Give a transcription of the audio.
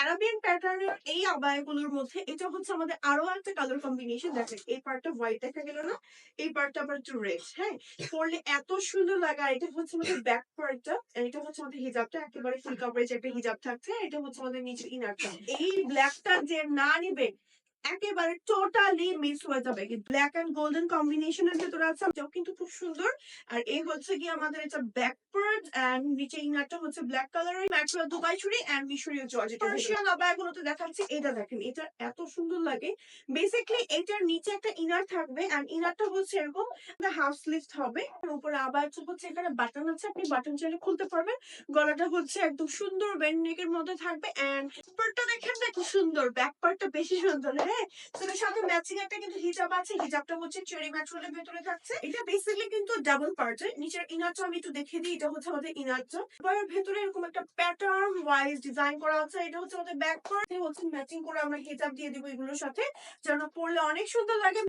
Arabian প্যাটার্নের এই আবায়াগুলোর মধ্যে এটা হচ্ছে আমাদের আরো একটা কালার কম্বিনেশন। দেখেন এই পার্টটা হোয়াইট দেখা গেল না, এই পার্টটা আবার একটু রেড। হ্যাঁ, পরলে এত সুন্দর লাগে। আর এটা হচ্ছে আমাদের ব্যাক পার্টটা, এটা হচ্ছে আমাদের হিজাবটা, একেবারে ফুল কভারেজ একটা হিজাব থাকছে। এটা হচ্ছে আমাদের নিচের ইনারটা। এই ব্ল্যাকটা যে না নিবে একেবারে টোটালি মিস হয়ে যাবে। কিন্তু ব্ল্যাক এন্ড গোল্ডেন কম্বিনেশনের ভেতরে আছে, এটাও কিন্তু খুব সুন্দর। আর এই হচ্ছে কি আমাদের এটা ব্যাক পার্ট এন্ড নিচে ইনারটা হচ্ছে ব্ল্যাক কালারের ম্যাট্রিয়াল দুবাই চুড়ি এন্ড মিশরীয় জর্জেট। পার্সিয়ান আবায়াগুলোতে দেখাচ্ছি, এটা দেখেন, এটা এত সুন্দর লাগে। বেসিক্যালি এটার নিচে একটা ইনার থাকবে এন্ড ইনারটা হচ্ছে এরকম হাফ স্লিভড হবে। উপরে আবায়াটা হচ্ছে এখানে বাটন আছে, আপনি বাটন চাইলে খুলতে পারবেন। গলাটা হচ্ছে একদম সুন্দর বেন্ড নেকের মধ্যে থাকবে এন্ড পার্টটা দেখেন না কি সুন্দর, ব্যাক পার্টটা বেশি সুন্দর। হ্যাঁ, তার সাথে ম্যাচিং একটা কিন্তু হিজাব আছে, হিজাবটা হচ্ছে চেরি ম্যাটেরিয়ালের ভেতরে থাকছে। এটা বেসিক্যালি কিন্তু ডাবল পার্টের। নিচের ইনারটা আমি একটু দেখিয়ে দিই, এটা হচ্ছে আমাদের ইনারটা। এবার ভেতরে এরকম একটা প্যাটার্ন ওয়াইজ ডিজাইন করা আছে। এটা হচ্ছে আমাদের ব্যাক পার্ট, হচ্ছে ম্যাচিং করে আমরা হিজাব দিয়ে দিব এগুলোর সাথে, যেন পরলে অনেক সুন্দর লাগে।